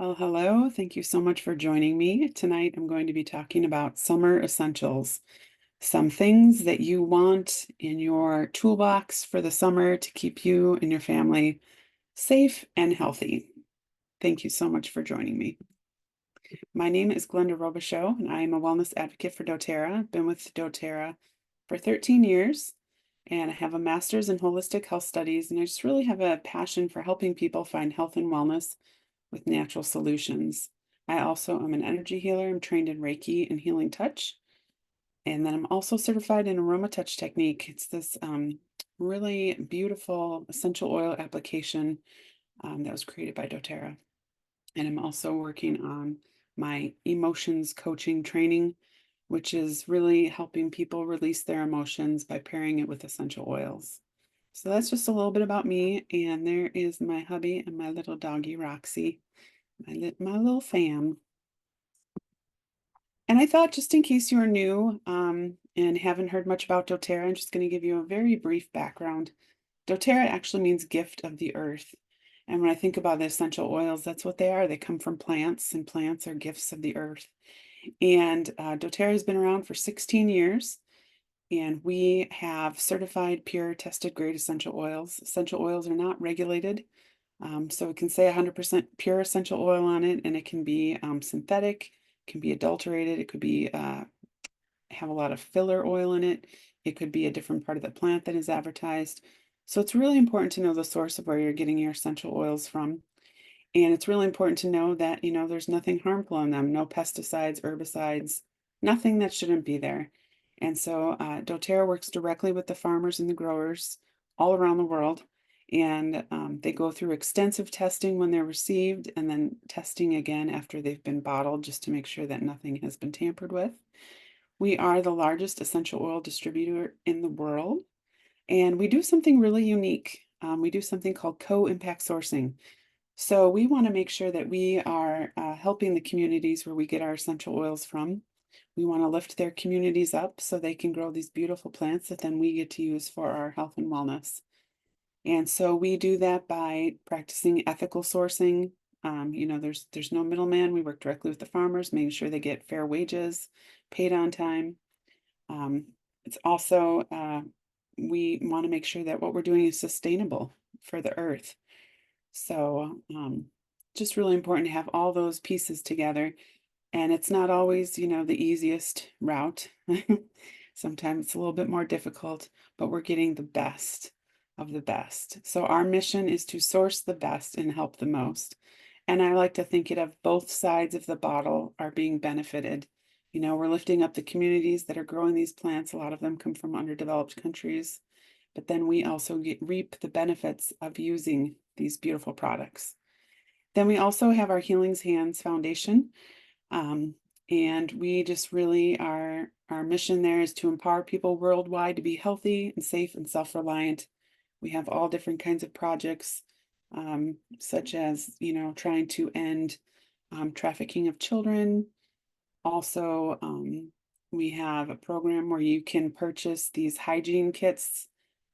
Well, hello. Thank you so much for joining me. Tonight, I'm going to be talking about summer essentials, some things that you want in your toolbox for the summer to keep you and your family safe and healthy. Thank you so much for joining me. My name is Glenda Robichaux, and I am a wellness advocate for doTERRA. I've been with doTERRA for 13 years, and I have a master's in holistic health studies, and I just really have a passion for helping people find health and wellness with natural solutions. I also am an energy healer. I'm trained in Reiki and Healing Touch. And then I'm also certified in Aroma Touch Technique. It's this really beautiful essential oil application that was created by doTERRA. And I'm also working on my emotions coaching training, which is really helping people release their emotions by pairing it with essential oils. So that's just a little bit about me. And there is my hubby and my little doggy, Roxy, my little fam. And I thought, just in case you are new and haven't heard much about doTERRA, I'm just going to give you a very brief background. doTERRA actually means gift of the earth. And when I think about the essential oils, that's what they are. They come from plants, and plants are gifts of the earth. And doTERRA has been around for 16 years. And we have certified, pure, tested grade essential oils. Essential oils are not regulated. So it can say 100% pure essential oil on it, and it can be synthetic, can be adulterated, it could be have a lot of filler oil in it, it could be a different part of the plant that is advertised. So it's really important to know the source of where you're getting your essential oils from. And it's really important to know that, there's nothing harmful in them, no pesticides, herbicides, nothing that shouldn't be there. And so doTERRA works directly with the farmers and the growers all around the world. And they go through extensive testing when they're received, and then testing again after they've been bottled, just to make sure that nothing has been tampered with. We are the largest essential oil distributor in the world, and we do something really unique. We do something called co-impact sourcing. So we want to make sure that we are helping the communities where we get our essential oils from. We want to lift their communities up so they can grow these beautiful plants that then we get to use for our health and wellness. And so we do that by practicing ethical sourcing. There's no middleman. We work directly with the farmers, making sure they get fair wages, paid on time. Um, it's also we want to make sure that what we're doing is sustainable for the earth. So just really important to have all those pieces together. And it's not always, the easiest route. Sometimes it's a little bit more difficult, but we're getting the best of the best. So our mission is to source the best and help the most. And I like to think it of both sides of the bottle are being benefited. We're lifting up the communities that are growing these plants. A lot of them come from underdeveloped countries, but then we also reap the benefits of using these beautiful products. Then we also have our Healing's Hands Foundation. And we just really our mission there is to empower people worldwide to be healthy and safe and self-reliant. We have all different kinds of projects, such as, trying to end trafficking of children. Also, we have a program where you can purchase these hygiene kits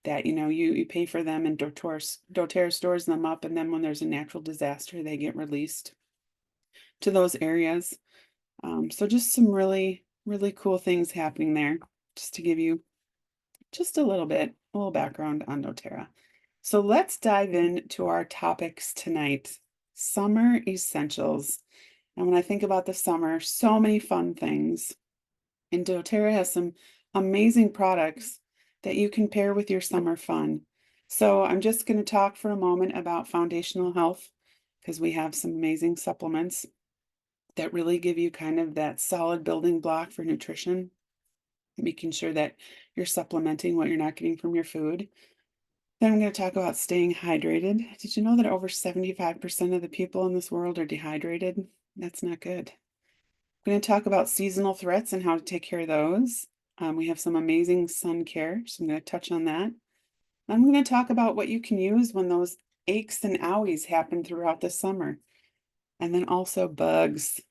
that, you pay for them, and doTERRA stores them up, and then when there's a natural disaster, they get released to those areas. So just some really, really cool things happening there, just to give you just a little background on doTERRA. So let's dive into our topics tonight. Summer essentials. And when I think about the summer, so many fun things. And doTERRA has some amazing products that you can pair with your summer fun. So I'm just going to talk for a moment about foundational health, because we have some amazing supplements that really give you kind of that solid building block for nutrition, making sure that you're supplementing what you're not getting from your food. Then I'm going to talk about staying hydrated. Did you know that over 75% of the people in this world are dehydrated? That's not good. I'm going to talk about seasonal threats and how to take care of those. We have some amazing sun care, so I'm going to touch on that. I'm going to talk about what you can use when those aches and owies happen throughout the summer. And then also bugs,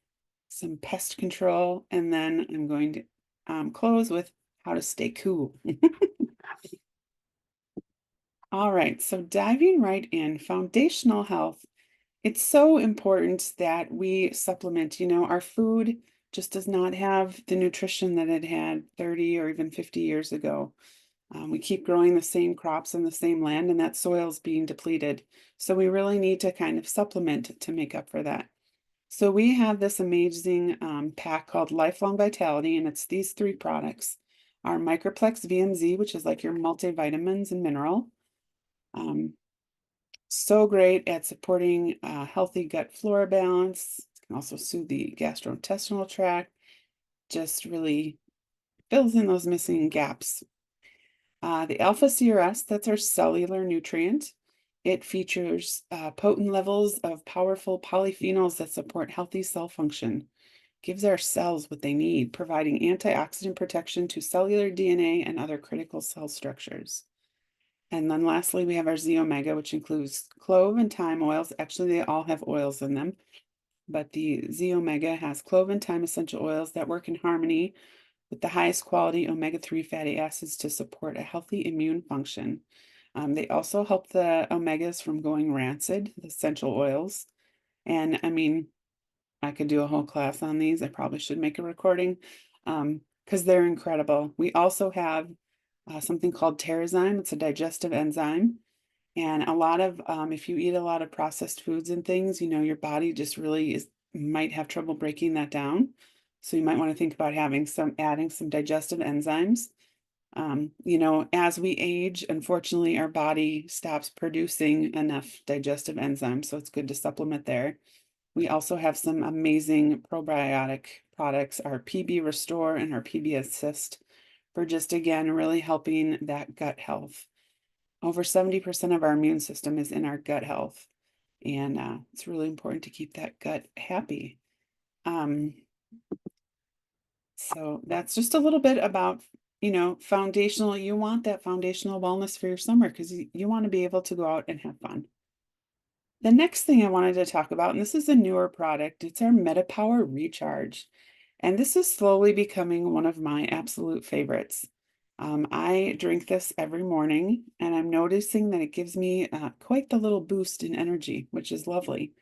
some pest control, and then I'm going to close with how to stay cool. All right, so diving right in, foundational health It's so important that we supplement. Our food just does not have the nutrition that it had 30 or even 50 years ago. We keep growing the same crops in the same land, and that soil is being depleted. So we really need to kind of supplement to make up for that. So we have this amazing pack called Lifelong Vitality, and it's these three products. Our Microplex VMZ, which is like your multivitamins and mineral. Um, so great at supporting healthy gut flora balance. It can also soothe the gastrointestinal tract, just really fills in those missing gaps. The Alpha CRS, that's our cellular nutrient. It features potent levels of powerful polyphenols that support healthy cell function, gives our cells what they need, providing antioxidant protection to cellular DNA and other critical cell structures. And then lastly, we have our Z Omega, which includes clove and thyme oils. Actually, they all have oils in them, but the Z Omega has clove and thyme essential oils that work in harmony with the highest quality omega-3 fatty acids to support a healthy immune function. They also help the omegas from going rancid, the essential oils. And I mean, I could do a whole class on these. I probably should make a recording because they're incredible. We also have something called Terrazyme. It's a digestive enzyme. And a lot of, if you eat a lot of processed foods and things, your body just really might have trouble breaking that down. So you might want to think about adding some digestive enzymes. As we age, unfortunately, our body stops producing enough digestive enzymes. So it's good to supplement there. We also have some amazing probiotic products, our PB Restore and our PB Assist, for just, again, really helping that gut health. Over 70% of our immune system is in our gut health, and it's really important to keep that gut happy. So that's just a little bit about, foundational. You want that foundational wellness for your summer because you want to be able to go out and have fun. The next thing I wanted to talk about, and this is a newer product, it's our MetaPower Recharge. And this is slowly becoming one of my absolute favorites. I drink this every morning, and I'm noticing that it gives me quite the little boost in energy, which is lovely.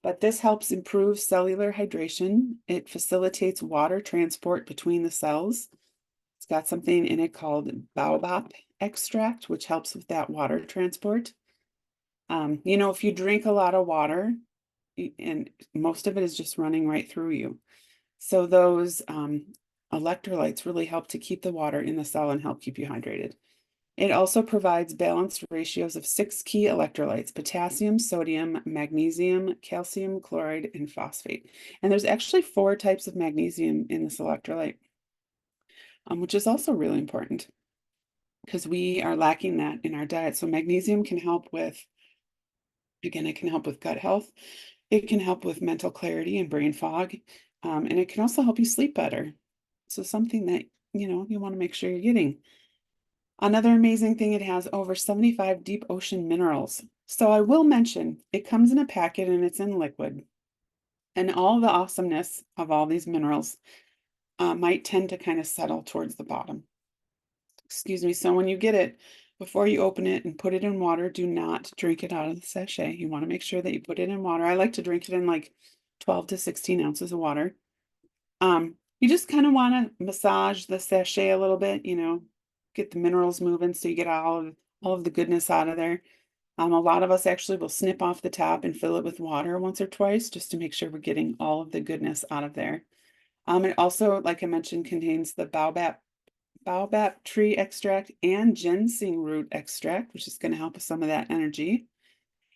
But this helps improve cellular hydration. It facilitates water transport between the cells. It's got something in it called baobab extract, which helps with that water transport. If you drink a lot of water, and most of it is just running right through you. So those electrolytes really help to keep the water in the cell and help keep you hydrated. It also provides balanced ratios of 6 key electrolytes: potassium, sodium, magnesium, calcium, chloride, and phosphate. And there's actually 4 types of magnesium in this electrolyte, which is also really important because we are lacking that in our diet. So magnesium can help with, again, it can help with gut health. It can help with mental clarity and brain fog. And it can also help you sleep better. So something that, you want to make sure you're getting. Another amazing thing, it has over 75 deep ocean minerals. So I will mention, it comes in a packet and it's in liquid. And all the awesomeness of all these minerals might tend to kind of settle towards the bottom. Excuse me. So when you get it, before you open it and put it in water, do not drink it out of the sachet. You want to make sure that you put it in water. I like to drink it in like 12 to 16 ounces of water. You just kind of want to massage the sachet a little bit, get the minerals moving so you get all of the goodness out of there. A lot of us actually will snip off the top and fill it with water once or twice just to make sure we're getting all of the goodness out of there. It also, like I mentioned, contains the baobab tree extract and ginseng root extract, which is going to help with some of that energy.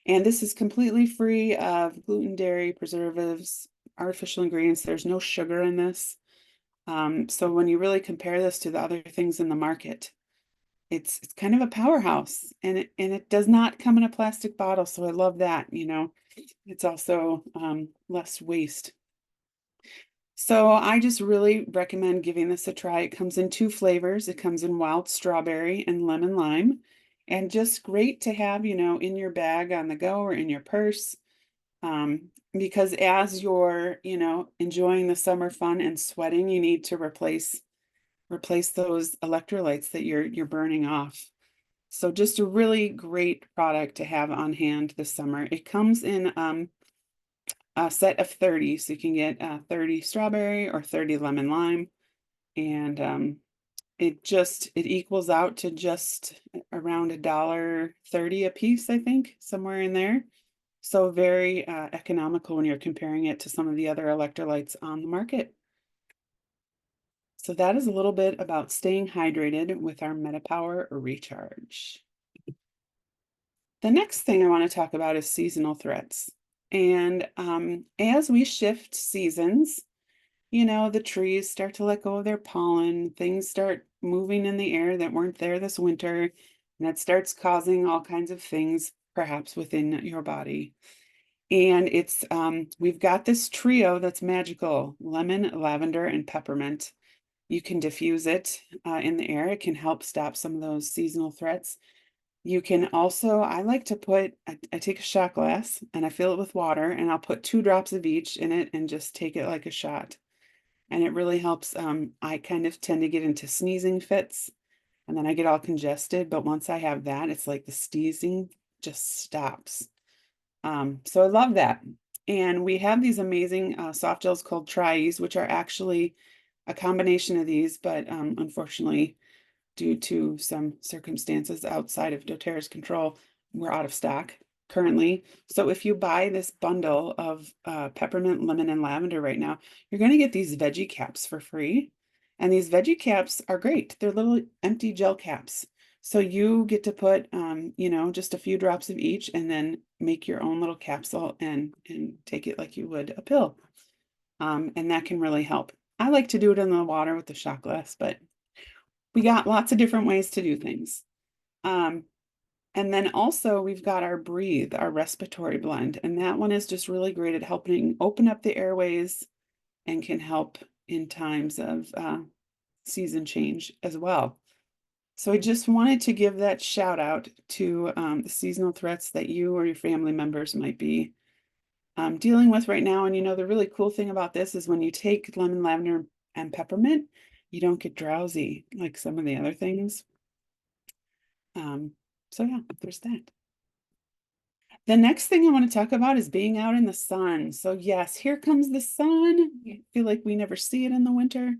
And this is completely free of gluten, dairy, preservatives, artificial ingredients. There's no sugar in this. So when you really compare this to the other things in the market, it's kind of a powerhouse, and it does not come in a plastic bottle. So I love that, it's also less waste. So I just really recommend giving this a try. It comes in 2 flavors. It comes in wild strawberry and lemon lime, and just great to have, in your bag on the go or in your purse. Because as you're, enjoying the summer fun and sweating, you need to replace those electrolytes that you're burning off. So just a really great product to have on hand this summer. It comes in a set of 30. So you can get 30 strawberry or 30 lemon lime. And it equals out to just around $1.30 a piece, I think, somewhere in there. So very economical when you're comparing it to some of the other electrolytes on the market. So that is a little bit about staying hydrated with our MetaPower Recharge. The next thing I want to talk about is seasonal threats. And as we shift seasons, the trees start to let go of their pollen, things start moving in the air that weren't there this winter, and that starts causing all kinds of things, perhaps within your body. And we've got this trio that's magical: lemon, lavender, and peppermint. You can diffuse it in the air. It can help stop some of those seasonal threats. You can also, I like to I take a shot glass and I fill it with water, and I'll put 2 drops of each in it and just take it like a shot. And it really helps. I kind of tend to get into sneezing fits, and then I get all congested. But once I have that, it's like the sneezing just stops. So I love that. And we have these amazing soft gels called Tri-Ease, which are actually a combination of these, but unfortunately, due to some circumstances outside of doTERRA's control, we're out of stock currently. So if you buy this bundle of peppermint, lemon, and lavender right now, you're going to get these veggie caps for free. And these veggie caps are great. They're little empty gel caps. So you get to put, just a few drops of each, and then make your own little capsule and take it like you would a pill. And that can really help. I like to do it in the water with the shot glass, but we got lots of different ways to do things. And then also we've got our Breathe, our respiratory blend. And that one is just really great at helping open up the airways and can help in times of season change as well. So I just wanted to give that shout out to the seasonal threats that you or your family members might be dealing with right now. And the really cool thing about this is when you take lemon, lavender, and peppermint, you don't get drowsy like some of the other things. So yeah, there's that. The next thing I want to talk about is being out in the sun. So yes, here comes the sun. I feel like we never see it in the winter.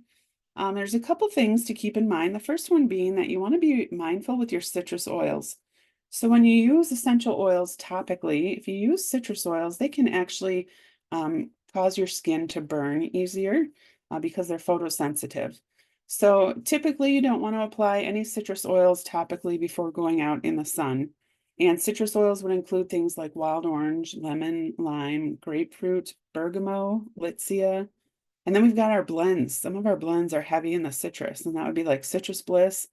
There's a couple things to keep in mind. The first one being that you want to be mindful with your citrus oils. So when you use essential oils topically, if you use citrus oils, they can actually cause your skin to burn easier because they're photosensitive. So typically you don't want to apply any citrus oils topically before going out in the sun. And citrus oils would include things like wild orange, lemon, lime, grapefruit, bergamot, litsea. And then we've got our blends. Some of our blends are heavy in the citrus, and that would be like Citrus Bliss.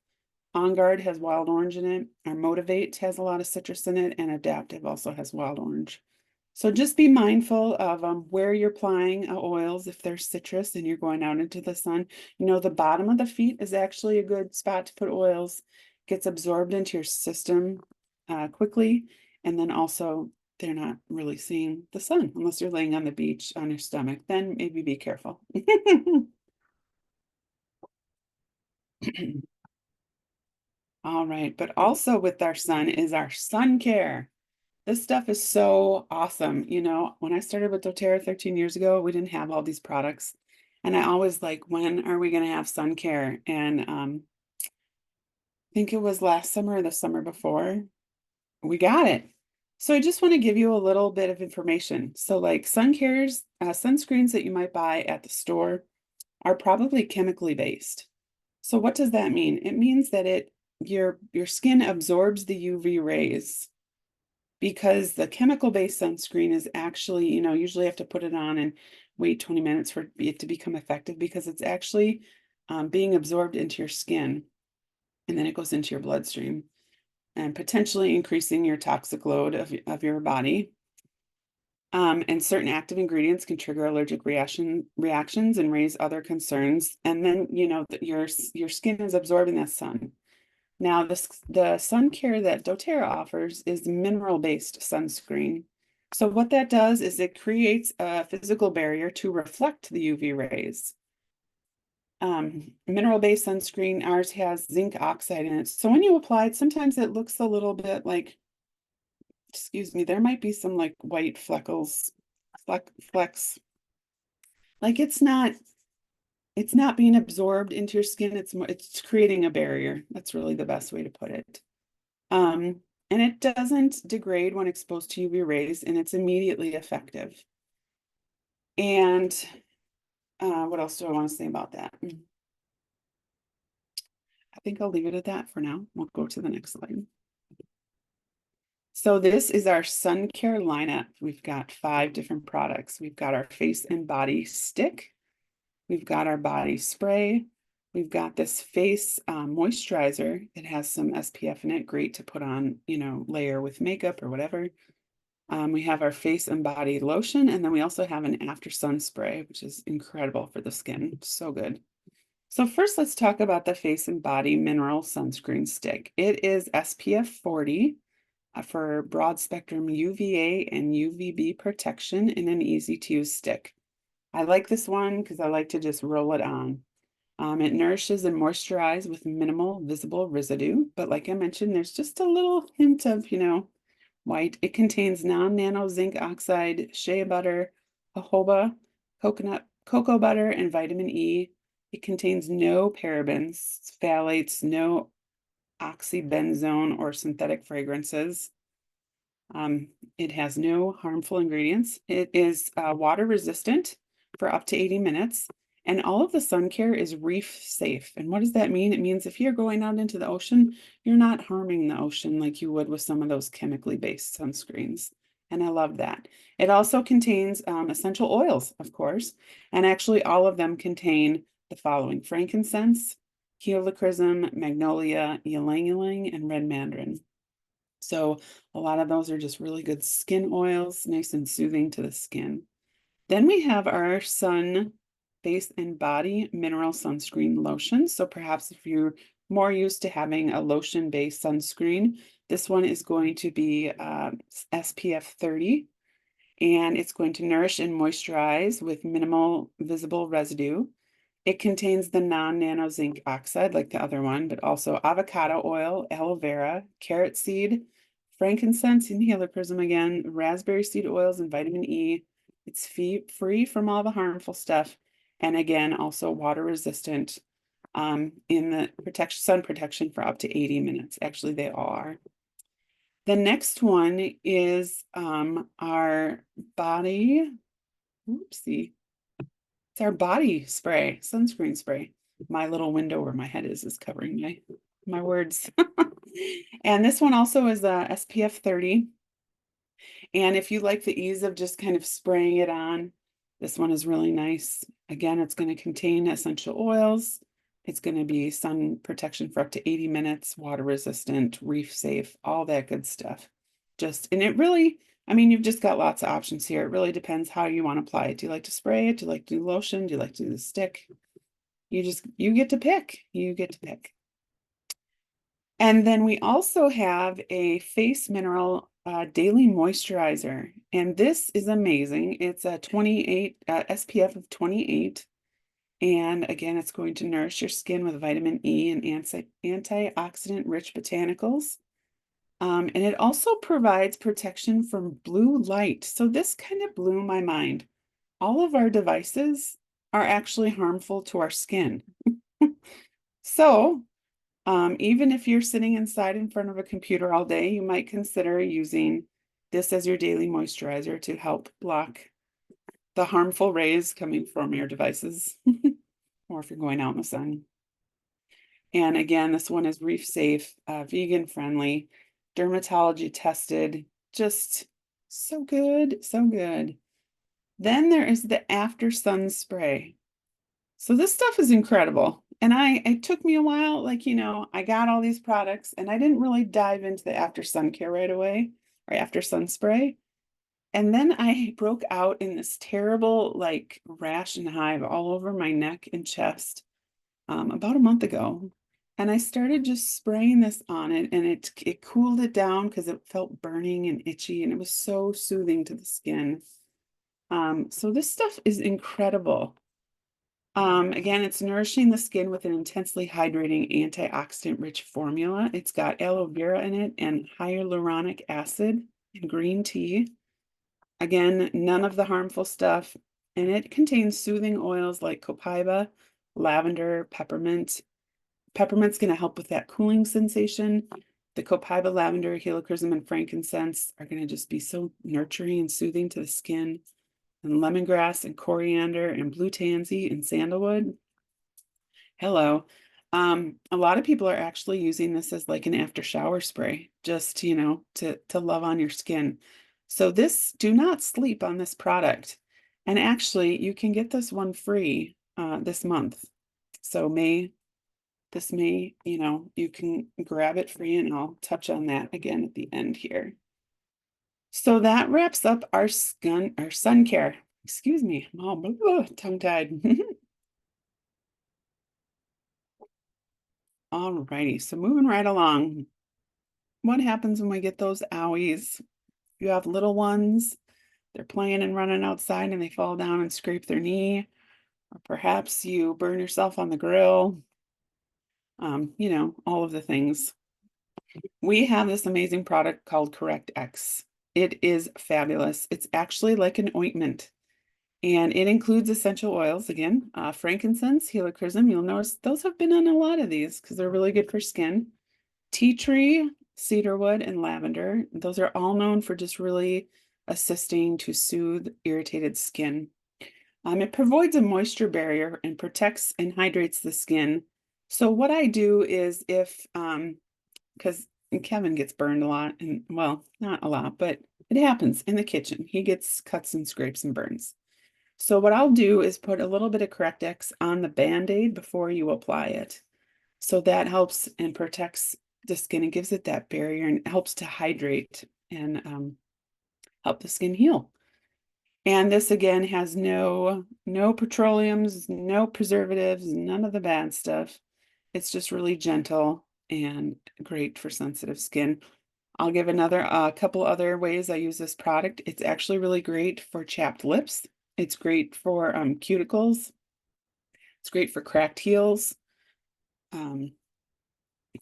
On Guard has wild orange in it. Our Motivate has a lot of citrus in it, and Adaptive also has wild orange. So just be mindful of where you're applying oils if there's citrus and you're going out into the sun. The bottom of the feet is actually a good spot to put oils. Gets absorbed into your system quickly, and then also they're not really seeing the sun unless you're laying on the beach on your stomach. Then maybe be careful. All right, but also with our sun is our sun care. This stuff is so awesome. When I started with doTERRA 13 years ago, we didn't have all these products. And I always like, when are we going to have sun care? And I think it was last summer or the summer before, we got it. So I just want to give you a little bit of information. So like sun cares, sunscreens that you might buy at the store are probably chemically based. So what does that mean? It means that your skin absorbs the UV rays, because the chemical-based sunscreen is actually, usually have to put it on and wait 20 minutes for it to become effective, because it's actually being absorbed into your skin, and then it goes into your bloodstream and potentially increasing your toxic load of your body. And certain active ingredients can trigger allergic reactions and raise other concerns. And then, your skin is absorbing that sun. Now, the sun care that doTERRA offers is mineral-based sunscreen. So what that does is it creates a physical barrier to reflect the UV rays. Mineral-based sunscreen, ours has zinc oxide in it. So when you apply it, sometimes it looks a little bit like, excuse me, there might be some like white freckles flex. Like it's not being absorbed into your skin. It's creating a barrier. That's really the best way to put it. And it doesn't degrade when exposed to UV rays, and it's immediately effective. And what else do I want to say about that? I think I'll leave it at that for now. We'll go to the next slide. So this is our sun care lineup. We've got 5 different products. We've got our face and body stick. We've got our body spray. We've got this face moisturizer. It has some SPF in it. Great to put on, layer with makeup or whatever. We have our face and body lotion. And then we also have an after sun spray, which is incredible for the skin. So good. So first, let's talk about the face and body mineral sunscreen stick. It is SPF 40 for broad spectrum UVA and UVB protection in an easy to use stick. I like this one because I like to just roll it on. It nourishes and moisturizes with minimal visible residue, but like I mentioned, there's just a little hint of, white. It contains non-nano zinc oxide, shea butter, jojoba, cocoa butter, and vitamin E. It contains no parabens, phthalates, no oxybenzone or synthetic fragrances. It has no harmful ingredients. It is water resistant for up to 80 minutes. And all of the sun care is reef safe. And what does that mean? It means if you're going out into the ocean, you're not harming the ocean like you would with some of those chemically based sunscreens. And I love that. It also contains essential oils, of course. And actually all of them contain the following: frankincense, helichrysum, magnolia, ylang ylang, and red mandarin. So a lot of those are just really good skin oils, nice and soothing to the skin. Then we have our sun face and body mineral sunscreen lotion. So perhaps if you're more used to having a lotion-based sunscreen, this one is going to be SPF 30, and it's going to nourish and moisturize with minimal visible residue. It contains the non-nano zinc oxide like the other one, but also avocado oil, aloe vera, carrot seed, frankincense and helichrysum again, raspberry seed oils, and vitamin E. It's free from all the harmful stuff. And again, also water resistant in the sun protection for up to 80 minutes. Actually, they all are. The next one is our body, oopsie. It's our body spray, sunscreen spray. My little window where my head is covering my words. And this one also is a SPF 30. And if you like the ease of just kind of spraying it on, this one is really nice. Again, it's going to contain essential oils. It's going to be sun protection for up to 80 minutes, water resistant, reef safe, all that good stuff. And it really, you've just got lots of options here. It really depends how you want to apply it. Do you like to spray it? Do you like to do lotion? Do you like to do the stick? You get to pick. You get to pick. And then we also have a face mineral daily moisturizer. And this is amazing. It's a 28 SPF of 28. And again, it's going to nourish your skin with vitamin E and antioxidant rich botanicals. And it also provides protection from blue light. So this kind of blew my mind. All of our devices are actually harmful to our skin. So even if you're sitting inside in front of a computer all day, you might consider using this as your daily moisturizer to help block the harmful rays coming from your devices, or if you're going out in the sun. And again, this one is reef safe, vegan friendly, dermatology tested, just so good, so good. Then there is the after sun spray. So this stuff is incredible. And it took me a while, I got all these products and I didn't really dive into the after sun care right away, or after sun spray. And then I broke out in this terrible rash and hive all over my neck and chest about a month ago. And I started just spraying this on it, and it cooled it down because it felt burning and itchy, and it was so soothing to the skin. So this stuff is incredible. Again, it's nourishing the skin with an intensely hydrating antioxidant-rich formula. It's got aloe vera in it and hyaluronic acid and green tea. Again, none of the harmful stuff, and it contains soothing oils like copaiba, lavender, peppermint. Peppermint's going to help with that cooling sensation. The copaiba, lavender, helichrysum, and frankincense are going to just be so nurturing and soothing to the skin. And lemongrass and coriander and blue tansy and sandalwood. Hello. A lot of people are actually using this as like an after shower spray, just, to love on your skin. So do not sleep on this product. And actually, you can get this one free this month. So this May, you can grab it free, and I'll touch on that again at the end here. So that wraps up our sun care. Excuse me, I'm all tongue-tied. All righty, so moving right along. What happens when we get those owies? You have little ones, they're playing and running outside and they fall down and scrape their knee, or perhaps you burn yourself on the grill. All of the things. We have this amazing product called Correct X. It is fabulous. It's actually like an ointment, and it includes essential oils again, frankincense, helichrysum. You'll notice those have been on a lot of these because they're really good for skin. Tea tree, cedarwood, and lavender. Those are all known for just really assisting to soothe irritated skin. It provides a moisture barrier and protects and hydrates the skin. So what I do is because Kevin gets burned a lot, and well, not a lot, but it happens in the kitchen. He gets cuts and scrapes and burns. So what I'll do is put a little bit of Correct-X on the Band-Aid before you apply it. So that helps and protects the skin and gives it that barrier and helps to hydrate and help the skin heal. And this again has no petroleums, no preservatives, none of the bad stuff. It's just really gentle and great for sensitive skin. I'll give a couple other ways I use this product. It's actually really great for chapped lips. It's great for cuticles. It's great for cracked heels.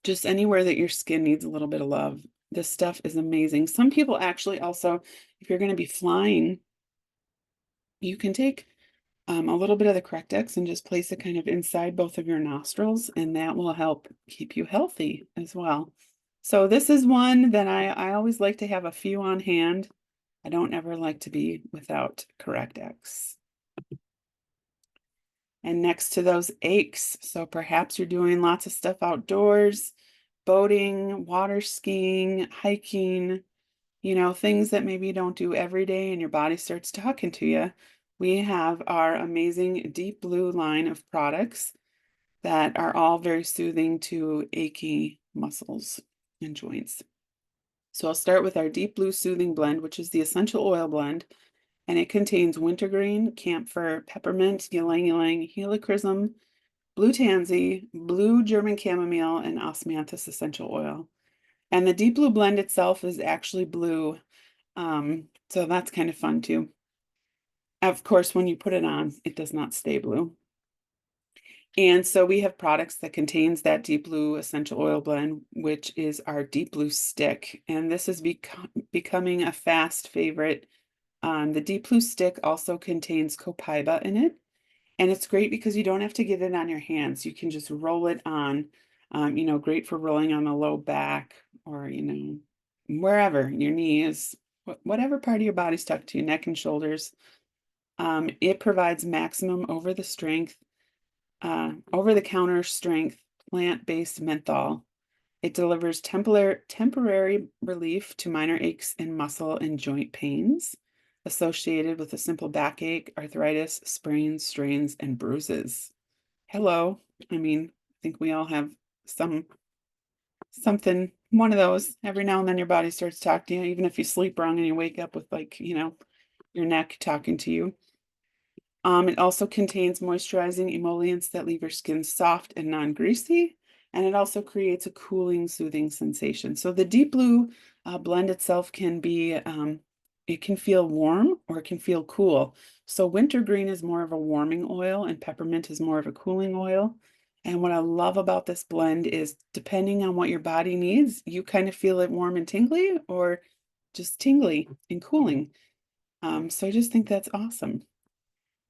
Just anywhere that your skin needs a little bit of love. This stuff is amazing. Some people actually also, if you're going to be flying, you can take a little bit of the Correct-X and just place it kind of inside both of your nostrils, and that will help keep you healthy as well. So this is one that I always like to have a few on hand. I don't ever like to be without Correct-X. And next to those aches, so perhaps you're doing lots of stuff outdoors, boating, water skiing, hiking, things that maybe you don't do every day and your body starts talking to you. We have our amazing Deep Blue line of products that are all very soothing to achy muscles and joints. So I'll start with our Deep Blue Soothing Blend, which is the essential oil blend, and it contains wintergreen, camphor, peppermint, ylang ylang, helichrysum, blue tansy, blue German chamomile, and osmanthus essential oil. And the Deep Blue blend itself is actually blue, so that's kind of fun too. Of course, when you put it on, it does not stay blue. And so we have products that contains that Deep Blue essential oil blend, which is our Deep Blue stick. And this is becoming a fast favorite. The Deep Blue stick also contains copaiba in it. And it's great because you don't have to get it on your hands. You can just roll it on, great for rolling on the low back or, wherever your knee is, whatever part of your body stuck to your neck and shoulders. It provides maximum over-the-counter strength plant-based menthol. It delivers temporary relief to minor aches and muscle and joint pains associated with a simple backache, arthritis, sprains, strains, and bruises. Hello. I think we all have something, one of those. Every now and then your body starts talking to you, even if you sleep wrong and you wake up with your neck talking to you. It also contains moisturizing emollients that leave your skin soft and non-greasy, and it also creates a cooling, soothing sensation. So the Deep Blue blend itself can be, it can feel warm or it can feel cool. So wintergreen is more of a warming oil and peppermint is more of a cooling oil. And what I love about this blend is depending on what your body needs, you kind of feel it warm and tingly or just tingly and cooling. So I just think that's awesome.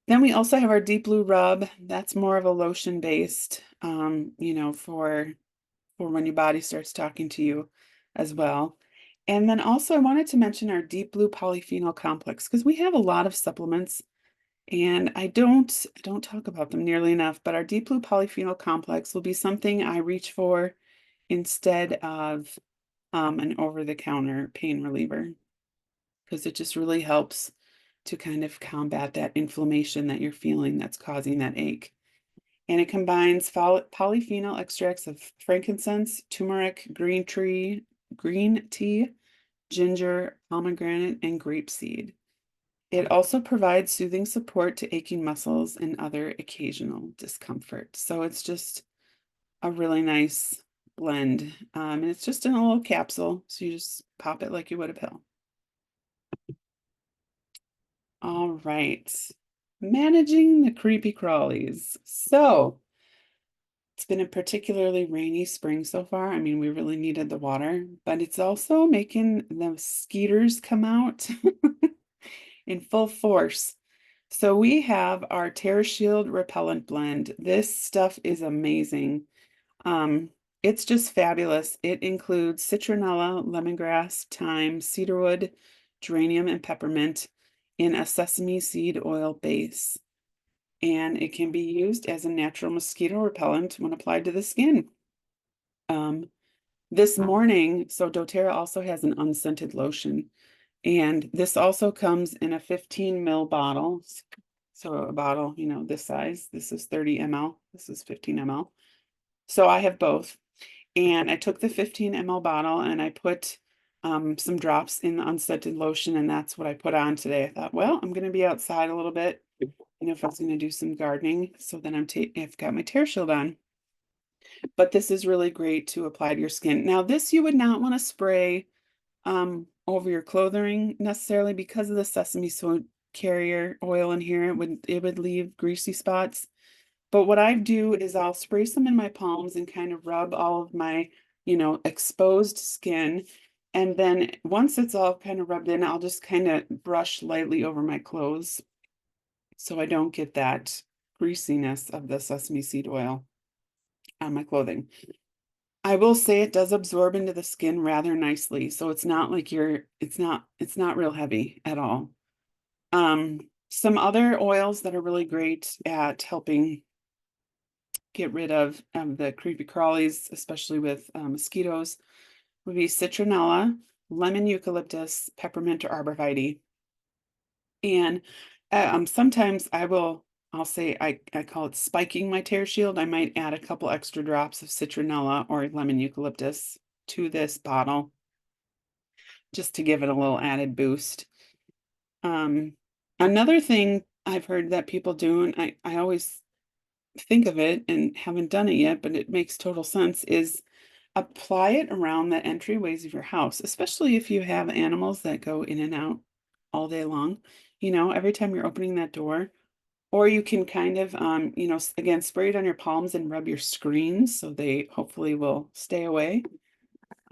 Then we also have our Deep Blue Rub. That's more of a lotion based, for when your body starts talking to you as well. And then also I wanted to mention our Deep Blue Polyphenol Complex because we have a lot of supplements and I don't talk about them nearly enough, but our Deep Blue Polyphenol Complex will be something I reach for instead of an over-the-counter pain reliever because it just really helps to kind of combat that inflammation that you're feeling that's causing that ache. And it combines polyphenol extracts of frankincense, turmeric, green tea, ginger, pomegranate, and grapeseed. It also provides soothing support to aching muscles and other occasional discomfort. So it's just a really nice blend. And it's just in a little capsule. So you just pop it like you would a pill. All right. Managing the creepy crawlies. So it's been a particularly rainy spring so far. I mean, we really needed the water, but it's also making the mosquitoes come out in full force. So we have our TerraShield repellent blend. This stuff is amazing. It's just fabulous. It includes citronella, lemongrass, thyme, cedarwood, geranium, and peppermint in a sesame seed oil base. And it can be used as a natural mosquito repellent when applied to the skin. This morning, so doTERRA also has an unscented lotion, and this also comes in a 15 ml bottle. So a bottle, this size, this is 30 ml, this is 15 ml. So I have both. And I took the 15 ml bottle and I put some drops in the unscented lotion, and that's what I put on today. I thought, well, I'm going to be outside a little bit, if I was going to do some gardening. So then I've got my TerraShield on. But this is really great to apply to your skin. Now, this you would not want to spray over your clothing necessarily because of the sesame seed carrier oil in here. It would leave greasy spots. But what I do is I'll spray some in my palms and kind of rub all of my, exposed skin. And then once it's all kind of rubbed in, I'll just kind of brush lightly over my clothes so I don't get that greasiness of the sesame seed oil on my clothing. I will say it does absorb into the skin rather nicely. So it's not like it's not real heavy at all. Some other oils that are really great at helping get rid of the creepy crawlies, especially with mosquitoes, would be citronella, lemon eucalyptus, peppermint, or arborvitae. And sometimes I'll say I call it spiking my TerraShield. I might add a couple extra drops of citronella or lemon eucalyptus to this bottle just to give it a little added boost. Another thing I've heard that people do, and I always think of it and haven't done it yet, but it makes total sense, is apply it around the entryways of your house, especially if you have animals that go in and out all day long. Every time you're opening that door, or you can kind of, again, spray it on your palms and rub your screens so they hopefully will stay away.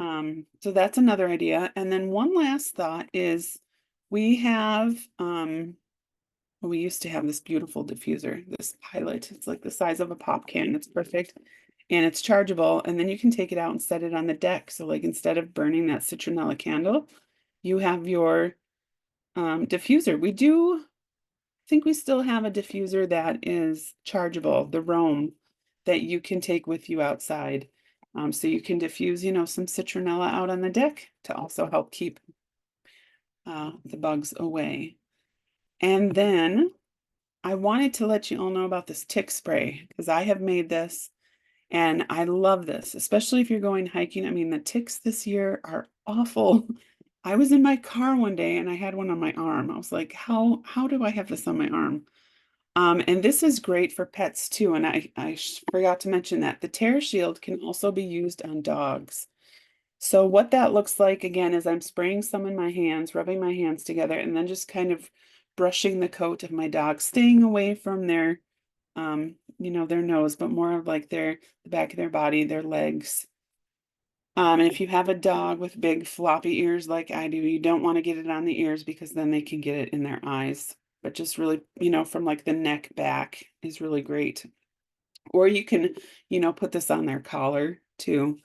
So that's another idea. And then one last thought is we have, we used to have this beautiful diffuser, this Pilot. It's like the size of a pop can. It's perfect. And it's chargeable. And then you can take it out and set it on the deck. So like instead of burning that citronella candle, you have your diffuser. I think we still have a diffuser that is chargeable, the Roam, that you can take with you outside. So you can diffuse, some citronella out on the deck to also help keep the bugs away. And then I wanted to let you all know about this tick spray because I have made this and I love this, especially if you're going hiking. I mean, the ticks this year are awful. I was in my car one day and I had one on my arm. I was like, how do I have this on my arm? And this is great for pets too. And I forgot to mention that the TerraShield can also be used on dogs. So what that looks like again is I'm spraying some in my hands, rubbing my hands together, and then just kind of brushing the coat of my dog, staying away from their their nose, but more of like the back of their body, their legs. And if you have a dog with big floppy ears like I do, you don't want to get it on the ears because then they can get it in their eyes. But just really, from like the neck back is really great. Or you can, put this on their collar too.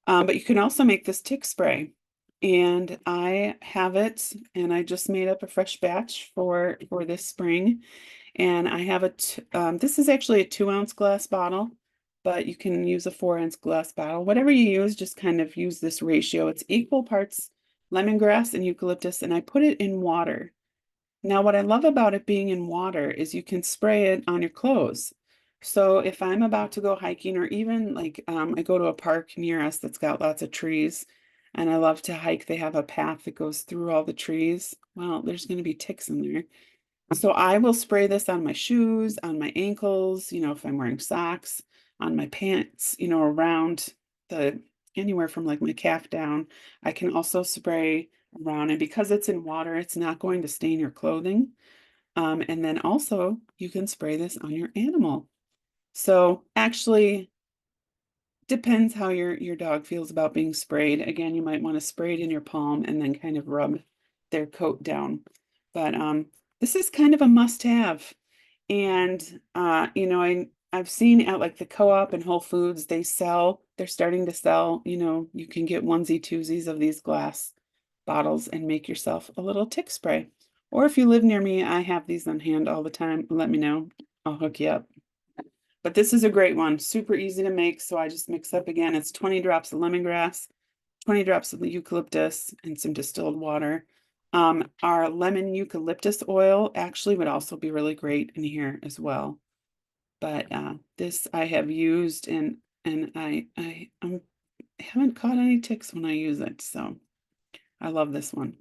But you can also make this tick spray. And I have it, and I just made up a fresh batch for this spring. And I have this is actually a 2-ounce glass bottle, but you can use a 4-ounce glass bottle. Whatever you use, just kind of use this ratio. It's equal parts lemongrass and eucalyptus, and I put it in water. Now, what I love about it being in water is you can spray it on your clothes. So if I'm about to go hiking, or even like I go to a park near us that's got lots of trees, and I love to hike, they have a path that goes through all the trees. Well, there's going to be ticks in there. So I will spray this on my shoes, on my ankles, if I'm wearing socks, on my pants, around anywhere from like my calf down. I can also spray around, and because it's in water, it's not going to stain your clothing. And then also you can spray this on your animal. So actually depends how your dog feels about being sprayed. Again, you might want to spray it in your palm and then kind of rub their coat down. But this is kind of a must-have. And I've seen at like the co-op and Whole Foods, they're starting to sell, you can get onesie twosies of these glass bottles and make yourself a little tick spray. Or if you live near me, I have these on hand all the time. Let me know. I'll hook you up. But this is a great one, super easy to make. So I just mix up again. It's 20 drops of lemongrass, 20 drops of the eucalyptus, and some distilled water. Our lemon eucalyptus oil actually would also be really great in here as well. But this I have used, and I haven't caught any ticks when I use it. So I love this one.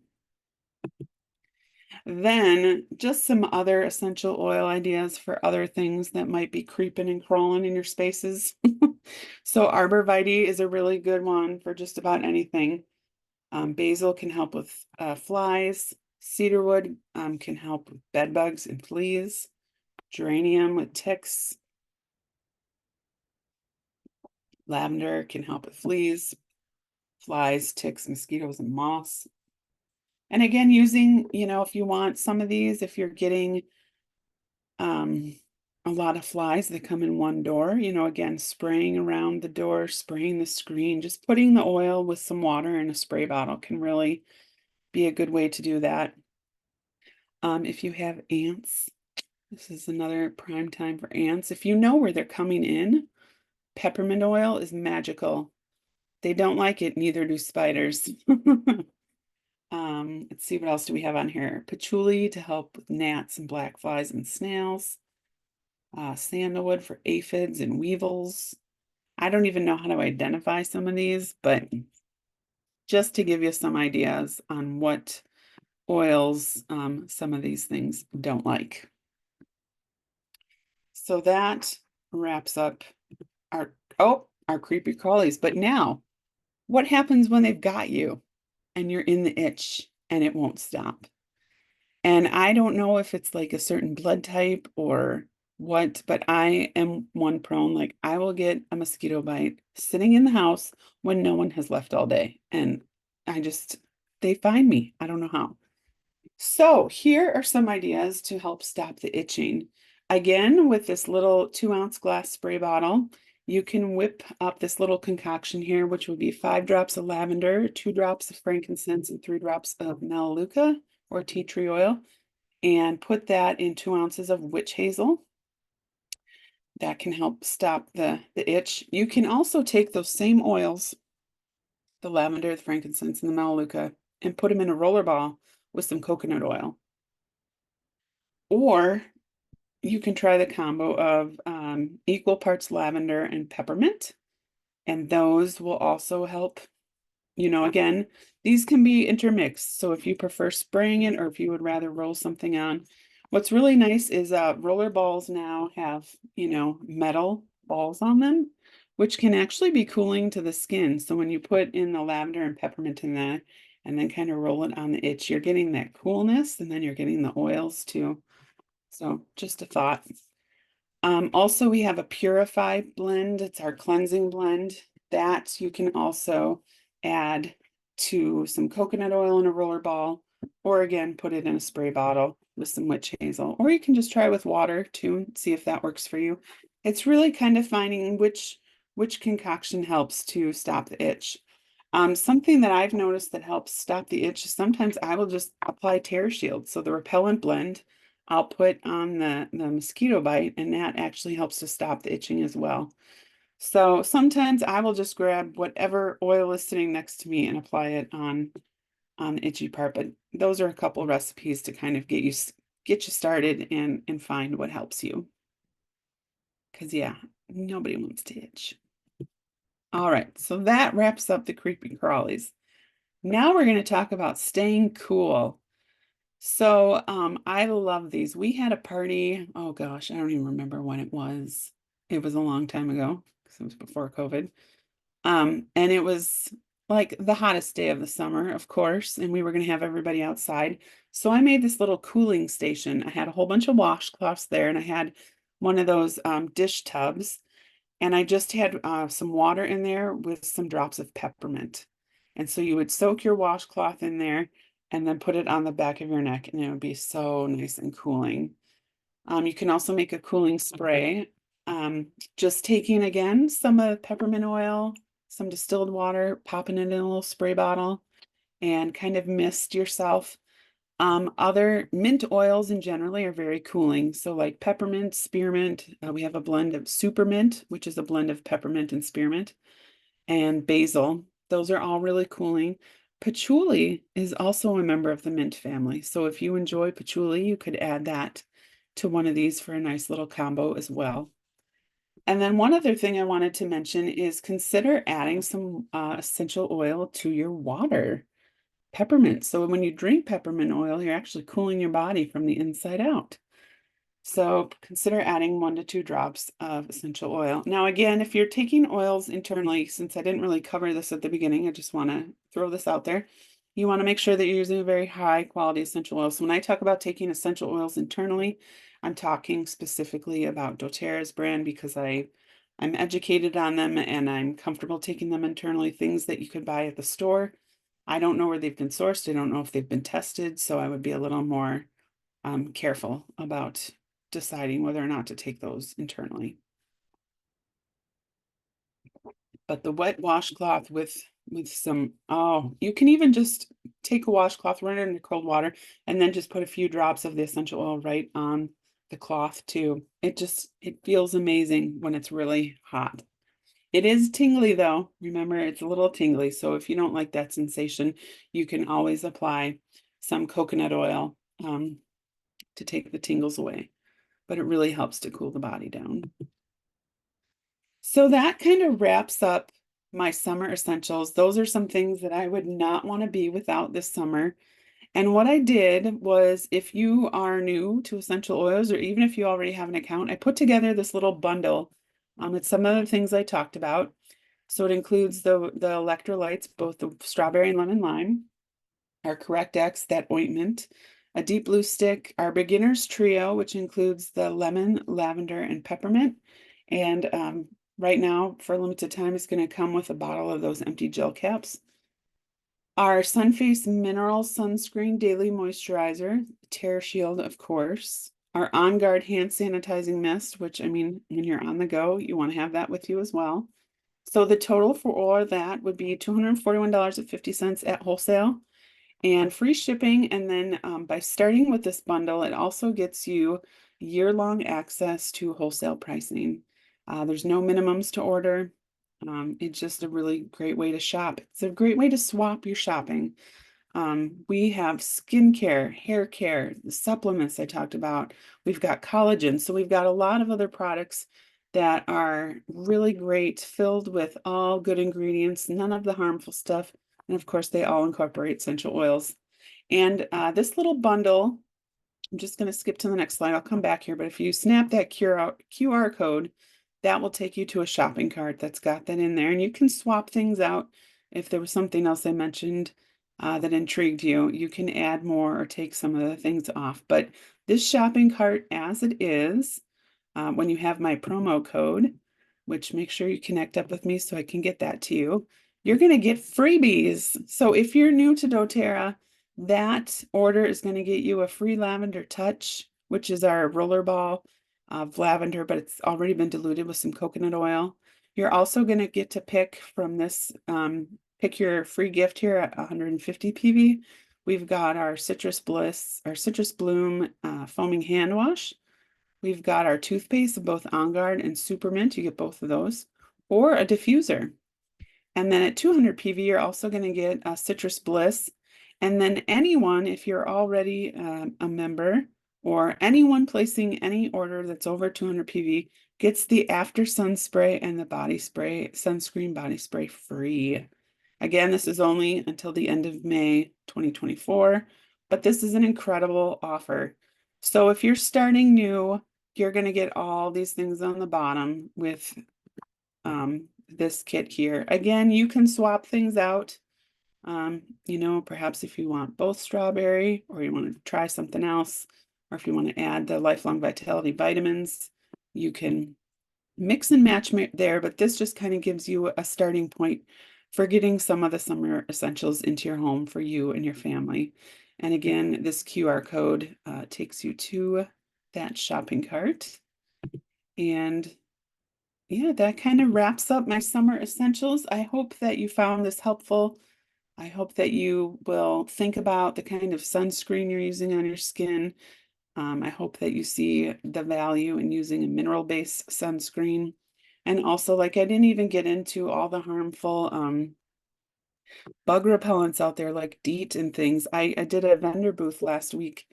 Then just some other essential oil ideas for other things that might be creeping and crawling in your spaces. So arborvitae is a really good one for just about anything. Basil can help with flies. Cedarwood can help with bed bugs and fleas. Geranium with ticks. Lavender can help with fleas, flies, ticks, mosquitoes, and moths. And again, using, if you want some of these, if you're getting a lot of flies that come in one door, again, spraying around the door, spraying the screen, just putting the oil with some water in a spray bottle can really be a good way to do that. If you have ants, this is another prime time for ants. If you know where they're coming in, peppermint oil is magical. They don't like it, neither do spiders. Let's see, what else do we have on here? Patchouli to help with gnats and black flies and snails. Sandalwood for aphids and weevils. I don't even know how to identify some of these, but just to give you some ideas on what oils some of these things don't like. So that wraps up our creepy crawlies. But now, what happens when they've got you and you're in the itch and it won't stop? And I don't know if it's like a certain blood type or what, but I am one prone. Like I will get a mosquito bite sitting in the house when no one has left all day. And they find me. I don't know how. So here are some ideas to help stop the itching. Again, with this little 2-ounce glass spray bottle, you can whip up this little concoction here, which would be 5 drops of lavender, 2 drops of frankincense, and 3 drops of melaleuca or tea tree oil, and put that in 2 ounces of witch hazel. That can help stop the itch. You can also take those same oils, the lavender, the frankincense, and the melaleuca, and put them in a roller ball with some coconut oil. Or you can try the combo of equal parts lavender and peppermint, and those will also help. Again, these can be intermixed. So if you prefer spraying it or if you would rather roll something on. What's really nice is roller balls now have, metal balls on them, which can actually be cooling to the skin. So when you put in the lavender and peppermint in that and then kind of roll it on the itch, you're getting that coolness and then you're getting the oils too. So just a thought. Also, we have a Purify blend. It's our cleansing blend. that you can also add to some coconut oil in a roller ball, or again, put it in a spray bottle with some witch hazel, or you can just try with water too, and see if that works for you. It's really kind of finding which concoction helps to stop the itch. Something that I've noticed that helps stop the itch is sometimes I will just apply Tear Shield. So the repellent blend I'll put on the mosquito bite, and that actually helps to stop the itching as well. So sometimes I will just grab whatever oil is sitting next to me and apply it on the itchy part. But those are a couple recipes to kind of get you started and find what helps you. Because yeah, nobody wants to itch. All right, so that wraps up the creepy crawlies. Now we're going to talk about staying cool. So I love these. We had a party, oh gosh, I don't even remember when it was. It was a long time ago because it was before COVID. And it was like the hottest day of the summer, of course, and we were going to have everybody outside. So I made this little cooling station. I had a whole bunch of washcloths there, and I had one of those dish tubs, and I just had some water in there with some drops of peppermint. And so you would soak your washcloth in there and then put it on the back of your neck, and it would be so nice and cooling. You can also make a cooling spray. Just taking again some of peppermint oil, some distilled water, popping it in a little spray bottle, and kind of mist yourself. Other mint oils in generally are very cooling. So like peppermint, spearmint, we have a blend of supermint, which is a blend of peppermint and spearmint, and basil. Those are all really cooling. Patchouli is also a member of the mint family. So if you enjoy patchouli, you could add that to one of these for a nice little combo as well. And then one other thing I wanted to mention is consider adding some essential oil to your water. Peppermint. So when you drink peppermint oil, you're actually cooling your body from the inside out. So consider adding 1 to 2 drops of essential oil. Now, again, if you're taking oils internally, since I didn't really cover this at the beginning, I just want to throw this out there. You want to make sure that you're using a very high quality essential oil. So when I talk about taking essential oils internally, I'm talking specifically about doTERRA's brand because I'm educated on them and I'm comfortable taking them internally. Things that you could buy at the store, I don't know where they've been sourced. I don't know if they've been tested, so I would be a little more careful about deciding whether or not to take those internally. But the wet washcloth with some, oh, you can even just take a washcloth, run it into cold water, and then just put a few drops of the essential oil right on the cloth too. It feels amazing when it's really hot. It is tingly though. Remember, it's a little tingly. So if you don't like that sensation, you can always apply some coconut oil to take the tingles away. But it really helps to cool the body down. So that kind of wraps up my summer essentials. Those are some things that I would not want to be without this summer. And what I did was, if you are new to essential oils, or even if you already have an account, I put together this little bundle. It's some of the things I talked about. So it includes the electrolytes, both the strawberry and lemon lime, our Correct-X, that ointment, a deep blue stick, our beginner's trio, which includes the lemon, lavender, and peppermint. And right now, for a limited time, it's going to come with a bottle of those empty gel caps. Our Sunface Mineral Sunscreen Daily Moisturizer, Tear Shield, of course. Our On Guard Hand Sanitizing Mist, which, I mean, when you're on the go, you want to have that with you as well. So the total for all of that would be $241.50 at wholesale and free shipping. And then by starting with this bundle, it also gets you year-long access to wholesale pricing. There's no minimums to order. It's just a really great way to shop. It's a great way to swap your shopping. We have skincare, hair care, the supplements I talked about. We've got collagen. So we've got a lot of other products that are really great, filled with all good ingredients, none of the harmful stuff. And of course, they all incorporate essential oils. And this little bundle, I'm just going to skip to the next slide. I'll come back here. But if you snap that QR code, that will take you to a shopping cart that's got that in there. And you can swap things out. If there was something else I mentioned that intrigued you, you can add more or take some of the things off. But this shopping cart as it is, when you have my promo code, which make sure you connect up with me so I can get that to you, you're going to get freebies. So if you're new to doTERRA, that order is going to get you a free lavender touch, which is our roller ball of lavender, but it's already been diluted with some coconut oil. You're also going to get to pick from this, pick your free gift here at 150 PV. We've got our Citrus Bliss, our Citrus Bloom foaming hand wash. We've got our toothpaste, both On Guard and Supermint. You get both of those, or a diffuser. And then at 200 PV, you're also going to get a Citrus Bliss. And then anyone, if you're already a member, or anyone placing any order that's over 200 PV, gets the After Sun Spray and the body spray, sunscreen body spray free. Again, this is only until the end of May 2024, but this is an incredible offer. So if you're starting new, you're going to get all these things on the bottom with this kit here. Again, you can swap things out. You know, perhaps if you want both strawberry, or you want to try something else, or if you want to add the Lifelong Vitality vitamins, you can mix and match there, but this just kind of gives you a starting point for getting some of the summer essentials into your home for you and your family. And again, this QR code takes you to that shopping cart. And yeah, that kind of wraps up my summer essentials. I hope that you found this helpful. I hope that you will think about the kind of sunscreen you're using on your skin. I hope that you see the value in using a mineral-based sunscreen. And also, like, I didn't even get into all the harmful bug repellents out there like DEET and things. I did a vendor booth last week,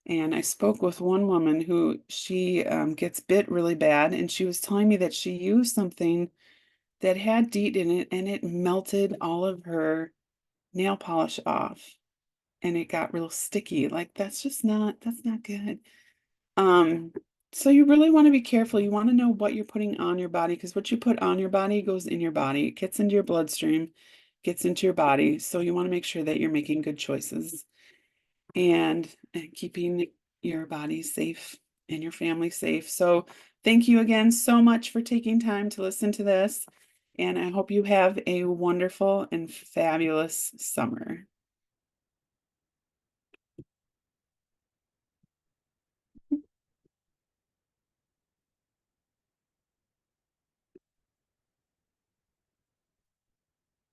and I spoke with one woman who she gets bit really bad, and she was telling me that she used something that had DEET in it, and it melted all of her nail polish off, and it got real sticky. Like, that's not good. So you really want to be careful. You want to know what you're putting on your body, because what you put on your body goes in your body. It gets into your bloodstream, gets into your body. So you want to make sure that you're making good choices and keeping your body safe and your family safe. So thank you again so much for taking time to listen to this. And I hope you have a wonderful and fabulous summer.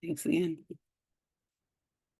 Thanks again.